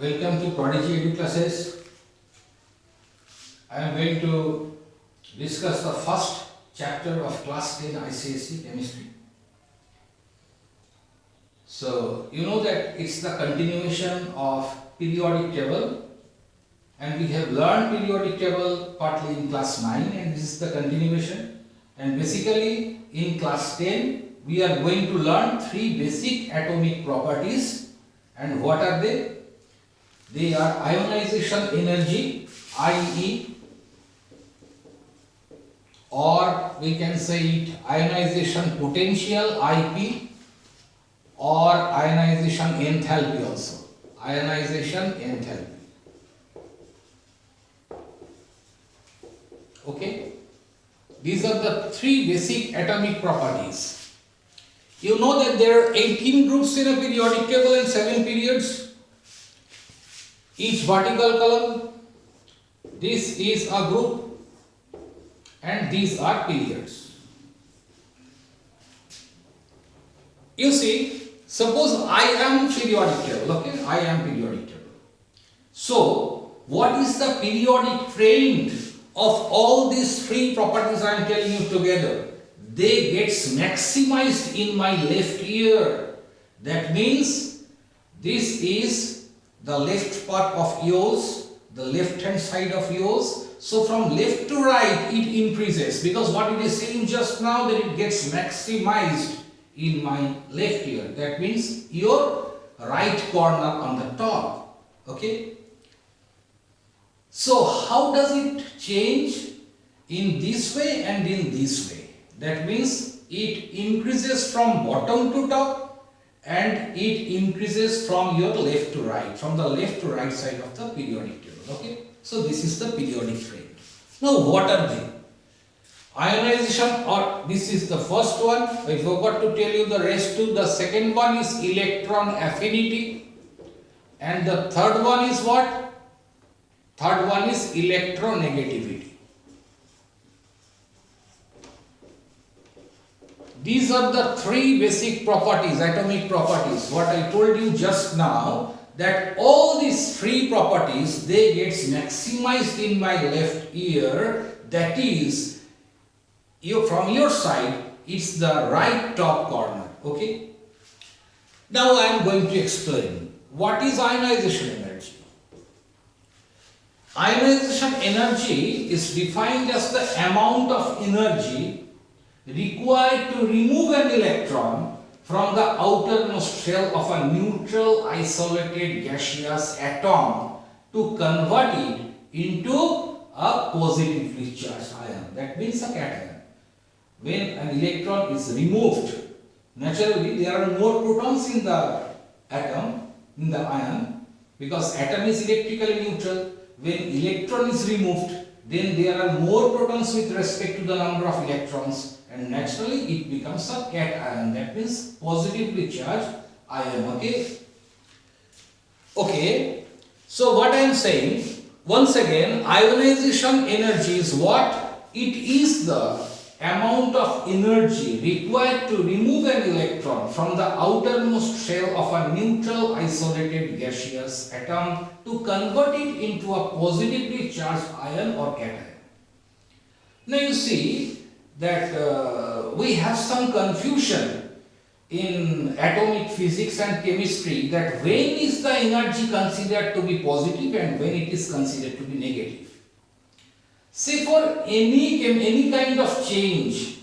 Welcome to Prodigy Educlasses. I am going to discuss the first chapter of class 10 Icse chemistry. So, you know that it's the continuation of periodic table, and we have learned periodic table partly in class 9, and this is the continuation. And basically in class 10 we are going to learn three basic atomic properties. And what are they? They are ionization energy, IE, or we can say it ionization potential, IP, or ionization enthalpy also. Ionization enthalpy. Okay? These are the three basic atomic properties. You know that there are 18 groups in a periodic table and 7 periods. Each vertical column, this is a group and these are periods. You see, suppose I am periodic table, okay? I am periodic table. So, what is the periodic trend of all these three properties I am telling you together? They gets maximized in my left ear. That means this is the left part of yours, the left hand side of yours. So from left to right it increases, because what it is saying just now that it gets maximized in my left ear. That means your right corner on the top. Okay. So how does it change? In this way and in this way. That means it increases from bottom to top and it increases from your left to right, from the left to right side of the periodic table. Okay. So this is the periodic trend. Now what are they? Ionization, or this is the first one. I forgot to tell you the rest two. The second one is electron affinity, and the third one is what? Third one is electronegativity. These are the three basic properties, atomic properties. What I told you just now, that all these three properties, they gets maximized in my left ear. That is, from your side, it's the right top corner. Okay. Now I am going to explain what is ionization energy. Ionization energy is defined as the amount of energy required to remove an electron from the outermost shell of a neutral isolated gaseous atom to convert it into a positively charged ion. That means a cation. When an electron is removed, naturally there are more protons in the atom, in the ion, because atom is electrically neutral. When electron is removed, then there are more protons with respect to the number of electrons, and naturally it becomes a cation. That means positively charged ion. Okay. Okay. So what I am saying, once again, ionization energy is what? It is the amount of energy required to remove an electron from the outermost shell of a neutral isolated gaseous atom to convert it into a positively charged ion or cation. Now you see that we have some confusion in atomic physics and chemistry, that when is the energy considered to be positive and when it is considered to be negative. Say for any kind of change,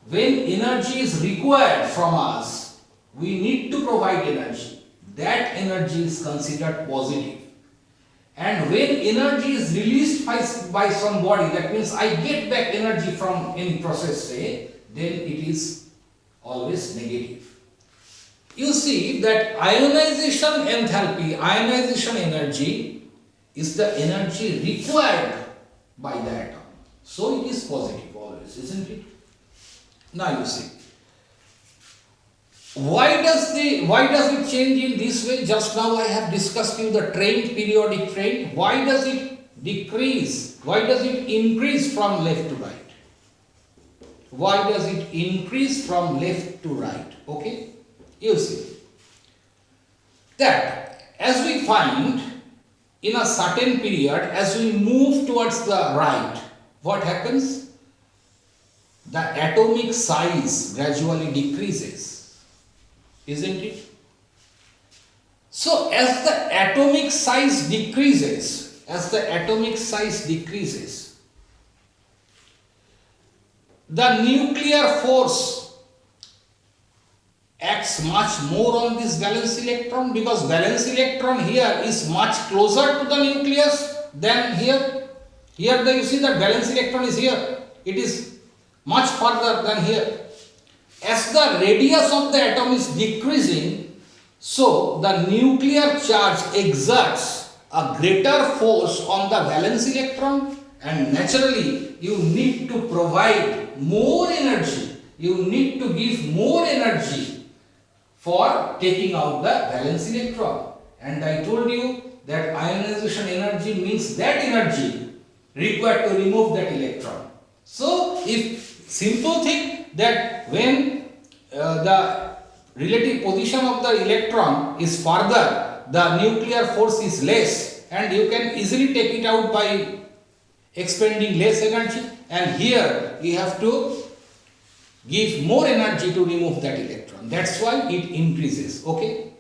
when energy is required from us, we need to provide energy. That energy is considered positive. And when energy is released by somebody, that means I get back energy from any process, say, then it is always negative. You see that ionization enthalpy, ionization energy is the energy required by the atom. So it is positive always, isn't it? Now you see. Why does it change in this way? Just now I have discussed you the trend, periodic trend. Why does it decrease? Why does it increase from left to right? Why does it increase from left to right? Okay, you see that as we find in a certain period, as we move towards the right, what happens? The atomic size gradually decreases, isn't it? So as the atomic size decreases, the nuclear force acts much more on this valence electron, because valence electron here is much closer to the nucleus than here. Here you see that valence electron is here. It is much further than here. As the radius of the atom is decreasing, so the nuclear charge exerts a greater force on the valence electron, and naturally you need to provide more energy. You need to give more energy for taking out the valence electron. And I told you that ionization energy means that energy required to remove that electron. So if simple thing that when the relative position of the electron is further, the nuclear force is less, and you can easily take it out by expending less energy, and here you have to give more energy to remove that electron. That's why it increases. Okay,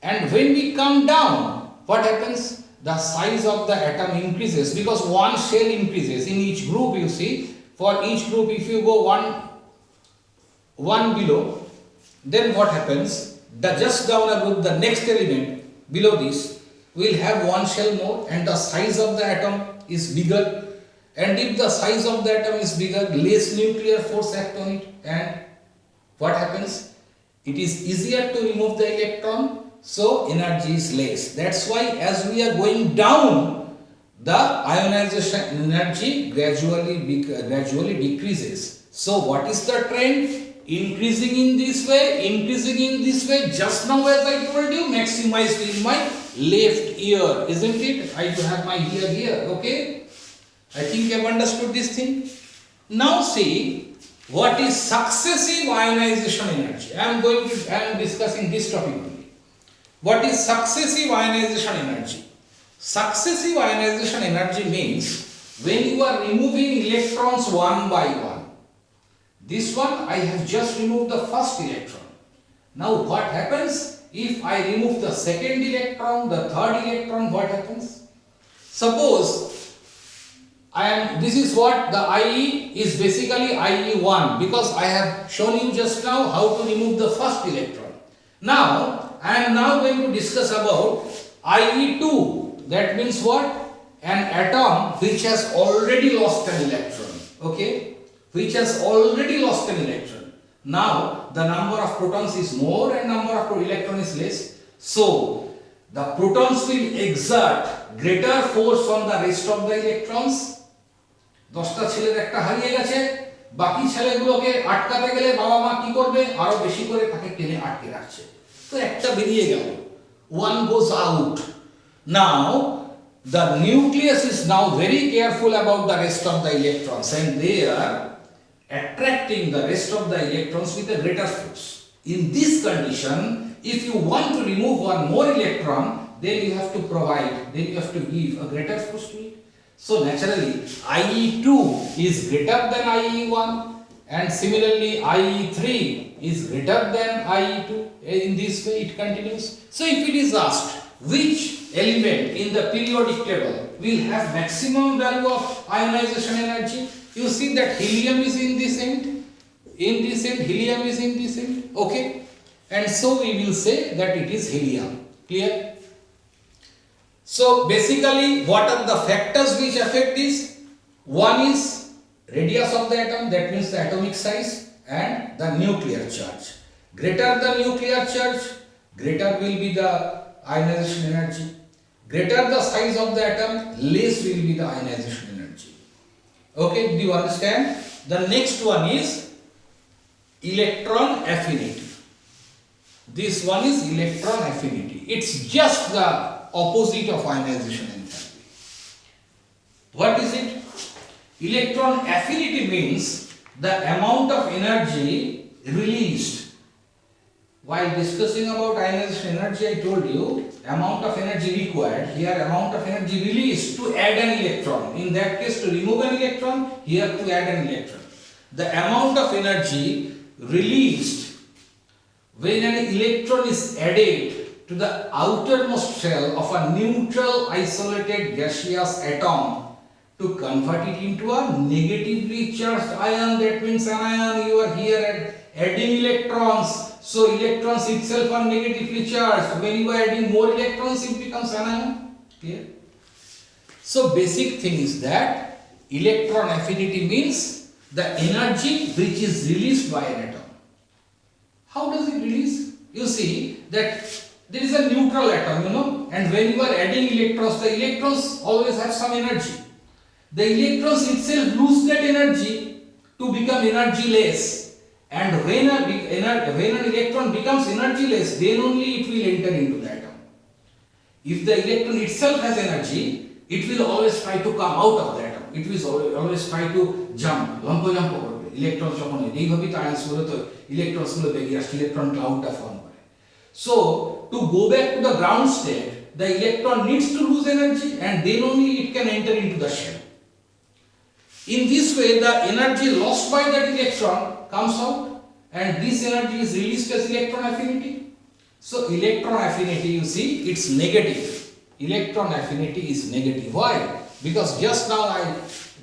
and when we come down, what happens? The size of the atom increases, because one shell increases in each group. You see, for each group, if you go one below, then what happens? Just down a group, the next element below this will have one shell more, and the size of the atom is bigger. And if the size of the atom is bigger, less nuclear force acts on it, and what happens? It is easier to remove the electron, so energy is less. That's why as we are going down, the ionization energy gradually decreases. So what is the trend? Increasing in this way. Just now, as I told you, maximized in my left ear, isn't it? I do have my ear here. Okay, I think you have understood this thing. Now see what is successive ionization energy. I am discussing this topic only. What is successive ionization energy? Successive ionization energy means when you are removing electrons one by one. This one I have just removed the first electron. Now what happens if I remove the second electron, the third electron? What happens? Suppose this is what the IE is basically IE1, because I have shown you just now how to remove the first electron. Now I am now going to discuss about IE2. That means what? An atom which has already lost an electron. Okay, which has already lost an electron. Now the number of protons is more and number of electrons is less. So the protons will exert greater force on the rest of the electrons. 10টা ছেলের একটা হারিয়ে গেছে, বাকি ছেলেগুলোকে আটকাতে গেলে বাবা মা কি করবে? আরো বেশি করে তাকে টেনে আটকে রাখছে। তো একটা বেরিয়ে গেল, one goes out. Now the nucleus is now very careful about the rest of the electrons, and they are attracting the rest of the electrons with a greater force. In this condition, if you want to remove one more electron, then you have to give a greater force to it. So naturally IE2 is greater than IE1, and similarly IE3 is greater than IE2. In this way it continues. So if it is asked which element in the periodic table will have maximum value of ionization energy, you see that helium is in this end, helium is in this end. Okay, and so we will say that it is helium. Clear? So basically, what are the factors which affect this? One is radius of the atom, that means the atomic size, and the nuclear charge. Greater the nuclear charge, greater will be the ionization energy. Greater the size of the atom, less will be the ionization energy. Okay, do you understand? The next one is electron affinity. This one is electron affinity. It's just the opposite of ionization enthalpy. What is it? Electron affinity means the amount of energy released. while discussing about ionization energy, I told you amount of energy required, here amount of energy released to add an electron. In that case to remove an electron, here to add an electron. The amount of energy released when an electron is added to the outermost shell of a neutral isolated gaseous atom to convert it into a negatively charged ion. That means an ion, you are here adding electrons. So electrons itself are negatively charged. When you are adding more electrons, it becomes an ion. Clear? So basic thing is that electron affinity means the energy which is released by an atom. How does it release? You see that there is a neutral atom, and when you are adding electrons, the electrons always have some energy. The electrons itself lose that energy to become energyless. And when an electron becomes energyless, then only it will enter into the atom. If the electron itself has energy, it will always try to come out of the atom. It will always try to jump. Electrons electron cloud form. So to go back to the ground state, the electron needs to lose energy and then only it can enter into the shell. In this way, the energy lost by that electron comes out and this energy is released as electron affinity. So electron affinity, you see, it's negative. Electron affinity is negative. Why? Because just now I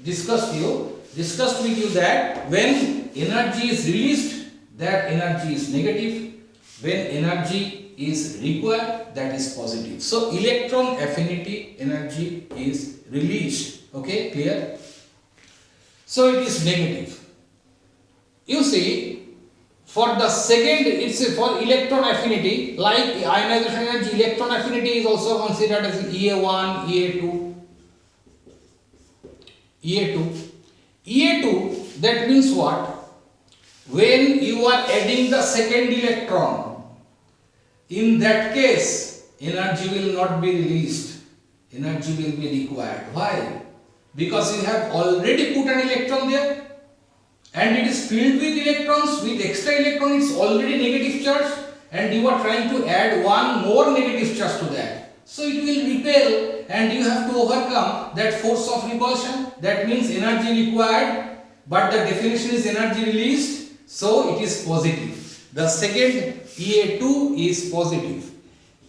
discussed with you that when energy is released, that energy is negative. When energy is required, that is positive. So electron affinity energy is released. Okay, clear? So it is negative. You see, for the second, it's for electron affinity, like ionization energy, electron affinity is also considered as EA1, EA2. EA2, that means what? When you are adding the second electron, in that case, energy will not be released. Energy will be required. Why? Because you have already put an electron there and it is filled with electrons, with extra electron, it's already negative charge and you are trying to add one more negative charge to that. So it will repel and you have to overcome that force of repulsion. That means energy required, but the definition is energy released, so it is positive. The second EA2 is positive,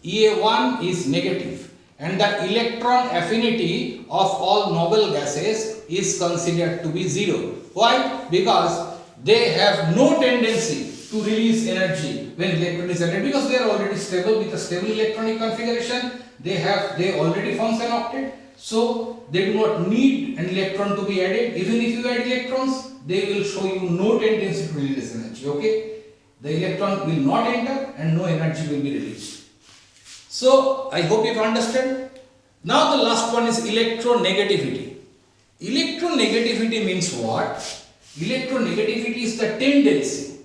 EA1 is negative. And the electron affinity of all noble gases is considered to be 0. Why? Because they have no tendency to release energy when electron is added, because they are already stable with a stable electronic configuration. They already forms an octet, so they do not need an electron to be added. Even if you add electrons, they will show you no tendency to release energy. Okay, the electron will not enter and no energy will be released. So, I hope you have understood. Now the last one is electronegativity. Electronegativity means what? Electronegativity is the tendency.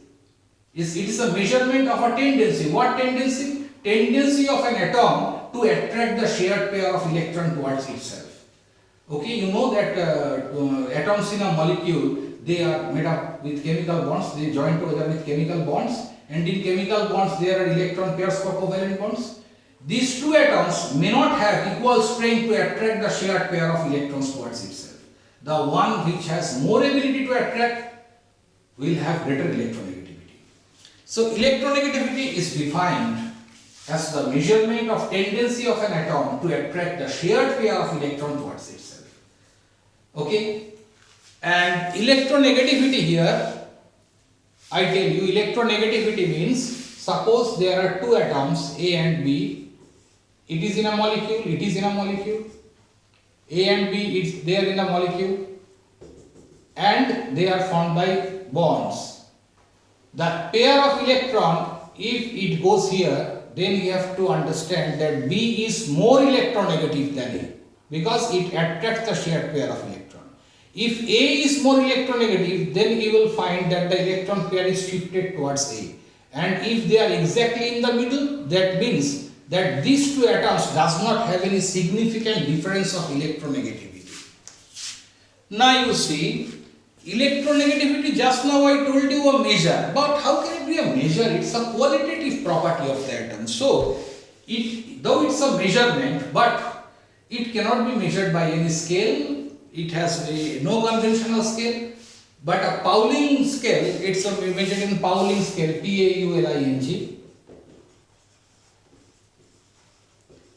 It is a measurement of a tendency. What tendency? Tendency of an atom to attract the shared pair of electron towards itself. Okay, you know that atoms in a molecule, they are made up with chemical bonds. They join together with chemical bonds, and in chemical bonds there are electron pairs for covalent bonds. These two atoms may not have equal strength to attract the shared pair of electrons towards itself. The one which has more ability to attract will have greater electronegativity. So electronegativity is defined as the measurement of tendency of an atom to attract the shared pair of electron towards itself. Okay? And electronegativity here, I tell you, electronegativity means, suppose there are two atoms A and B. It is in a molecule, it is in a molecule. A and B, they are in a molecule. And they are formed by bonds. The pair of electron, if it goes here, then you have to understand that B is more electronegative than A, because it attracts the shared pair of electron. If A is more electronegative, then you will find that the electron pair is shifted towards A. And if they are exactly in the middle, that means that these two atoms does not have any significant difference of electronegativity. Now you see, electronegativity, just now I told you a measure, but how can it be a measure, it's a qualitative property of the atom. So, though it's a measurement, but it cannot be measured by any scale. It has no conventional scale. But a Pauling scale, it's measured in Pauling scale, Pauling.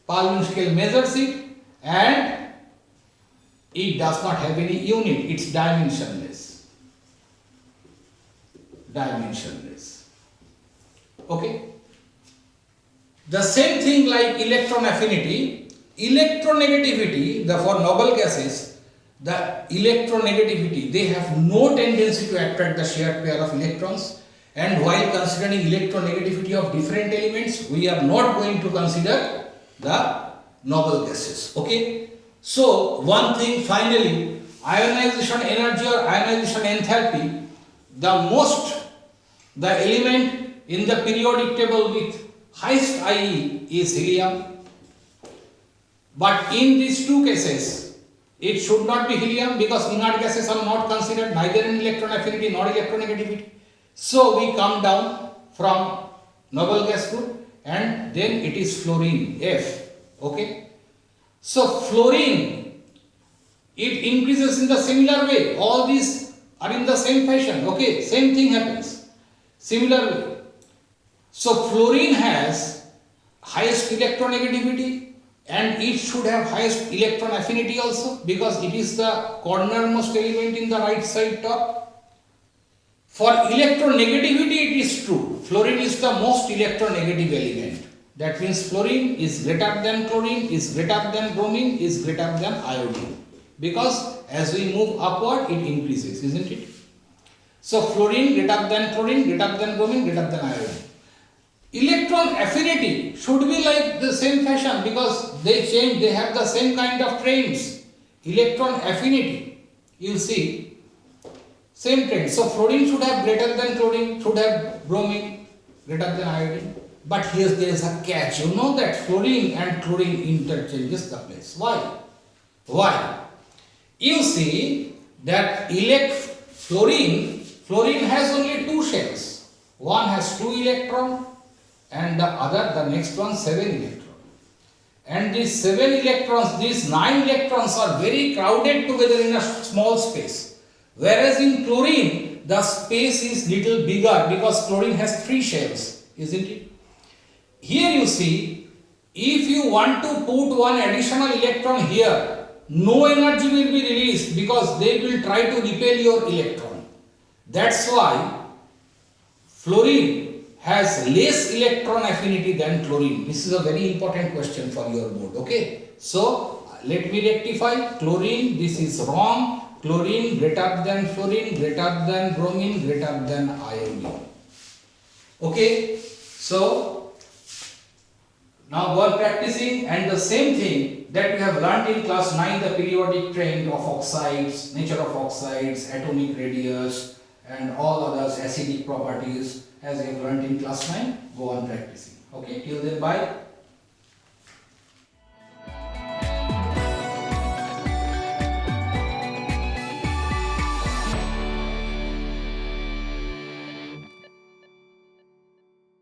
Pauling scale measures it, and it does not have any unit, it's dimensionless. Dimensionless. Okay? The same thing like electron affinity, electronegativity, for noble gases, the electronegativity, they have no tendency to attract the shared pair of electrons, and while considering electronegativity of different elements, we are not going to consider the noble gases. Okay? So, one thing finally, ionization energy or ionization enthalpy, the element in the periodic table with highest IE is helium. But in these two cases, it should not be helium because inert gases are not considered neither in electron affinity nor electronegativity. So we come down from noble gas group and then it is fluorine, F. Okay. So fluorine, it increases in the similar way. All these are in the same fashion. Okay. Same thing happens. Similar way. So fluorine has highest electronegativity, and it should have highest electron affinity also because it is the cornermost element in the right side top. For electronegativity, it is true. Fluorine is the most electronegative element. That means fluorine is greater than chlorine, is greater than bromine, is greater than iodine. Because as we move upward, it increases, isn't it? So fluorine greater than chlorine, greater than bromine, greater than iodine. Electron affinity should be like the same fashion because they change, they have the same kind of trends. Electron affinity, you see, same trend. So fluorine should have greater than chlorine, should have bromine, greater than iodine. But here there is a catch. You know that fluorine and chlorine interchanges the place. Why? Why? You see that fluorine has only two shells. One has 2 electrons. And the next one 7 electrons. And these 7 electrons, these 9 electrons are very crowded together in a small space. Whereas in chlorine, the space is little bigger because chlorine has 3 shells, isn't it? Here you see, if you want to put one additional electron here, no energy will be released because they will try to repel your electron. That's why fluorine has less electron affinity than chlorine. This is a very important question for your board. Okay. So, let me rectify. Chlorine, this is wrong. Chlorine greater than fluorine, greater than bromine, greater than iodine. Okay. So, now go on practicing, and the same thing that we have learnt in class 9, the periodic trend of oxides, nature of oxides, atomic radius and all others, acidic properties, as we have learnt in class 9, go on practicing. Okay, till then, bye.